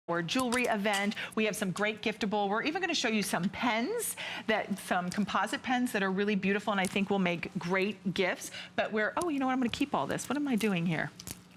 or jewelry event. We have some great giftable. We're even going to show you some pens, some composite pens that are really beautiful and I think will make great gifts. But oh, you know what? I'm going to keep all this. What am I doing here?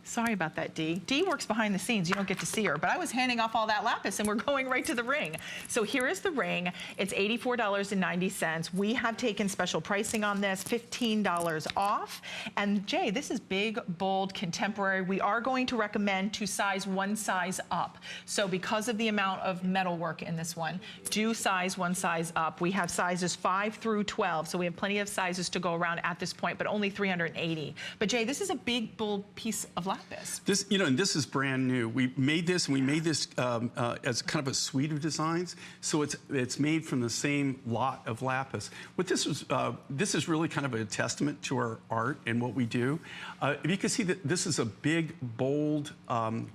Sorry about that, Dee. Dee works behind the scenes. You don't get to see her. But I was handing off all that lapis, and we're going right to the ring. So here is the ring. It's $84.90. We have taken special pricing on this, $15 off. And Jay, this is big, bold, contemporary. We are going to recommend to size one size up. So because of the amount of metal work in this one, do size one size up. We have sizes 5 through 12. So we have plenty of sizes to go around at this point, but only 380. But Jay, this is a big, bold piece of lapis. This, you know, and this is brand new. We made this, and we made this as kind of a suite of designs. So it's made from the same lot of lapis. What this is really kind of a testament to our art and what we do. If you can see that this is a big, bold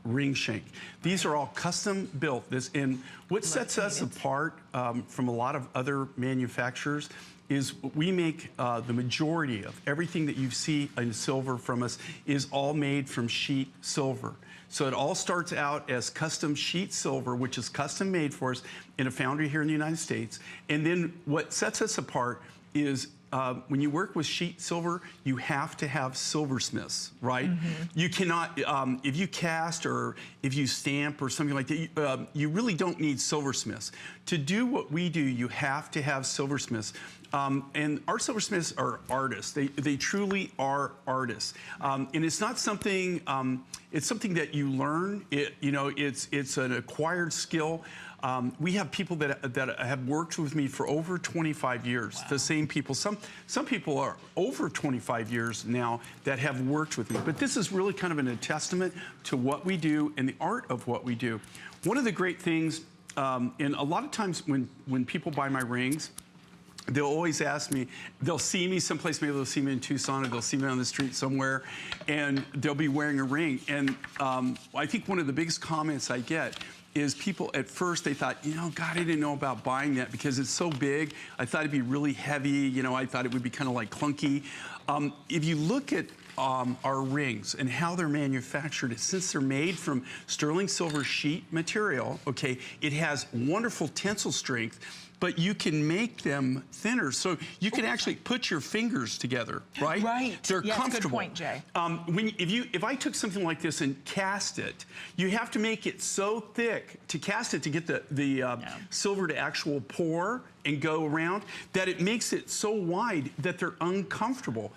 ring shank. These are all custom built. And what sets us apart from a lot of other manufacturers is we make the majority of everything that you see in silver from us is all made from sheet silver. So it all starts out as custom sheet silver, which is custom made for us in a foundry here in the United States. And then what sets us apart is when you work with sheet silver, you have to have silversmiths, right? Mm-hmm. You cannot, if you cast or if you stamp or something like that, you really don't need silversmiths. To do what we do, you have to have silversmiths. And our silversmiths are artists. They truly are artists. And it's not something, it's something that you learn. It's an acquired skill. We have people that have worked with me for over 25 years. Wow. The same people. Some people are over 25 years now that have worked with me. But this is really kind of a testament to what we do and the art of what we do. One of the great things, and a lot of times when people buy my rings, they'll always ask me, they'll see me someplace, maybe they'll see me in Tucson or they'll see me on the street somewhere, and they'll be wearing a ring. And I think one of the biggest comments I get is people at first, they thought, you know, God, I didn't know about buying that because it's so big. I thought it'd be really heavy. You know, I thought it would be kind of like clunky. If you look at our rings and how they're manufactured, since they're made from sterling silver sheet material, okay, it has wonderful tensile strength, but you can make them thinner. So you can actually put your fingers together, right? Right. They're comfortable. Good point, Jay. If I took something like this and cast it, you have to make it so thick to cast it to get the silver to actual pour and go around that it makes it so wide that they're uncomfortable.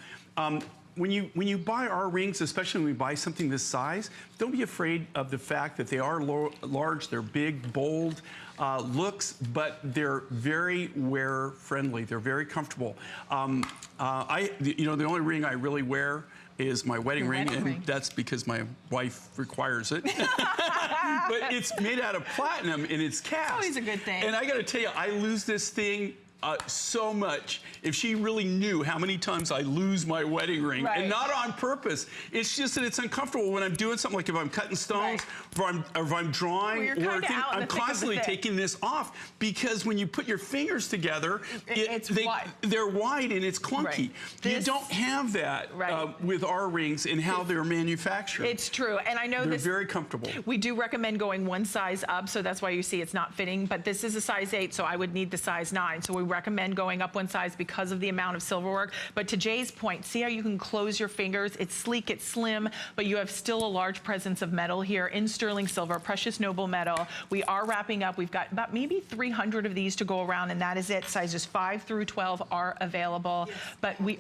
When you buy our rings, especially when we buy something this size, don't be afraid of the fact that they are large, they're big, bold looks, but they're very wearer friendly. They're very comfortable. You know, the only ring I really wear is my wedding ring, and that's because my wife requires it. But it's made out of platinum and it's cast. Always a good thing. And I got to tell you, I lose this thing so much. If she really knew how many times I lose my wedding ring, and not on purpose, it's just that it's uncomfortable when I'm doing something, like if I'm cutting stones, or if I'm drawing, or I'm constantly taking this off, because when you put your fingers together, they're wide and it's clunky. You don't have that with our rings and how they're manufactured. It's true, and I know they're very comfortable. We do recommend going one size up, so that's why you see it's not fitting, but this is a size 8, so I would need the size 9. So we recommend going up one size because of the amount of silver work. But to Jay's point, see how you can close your fingers? It's sleek, it's slim, but you have still a large presence of metal here in sterling silver, precious noble metal. We are wrapping up. We've got about maybe 300 of these to go around, and that is it. Sizes 5 through 12 are available. Yes. But we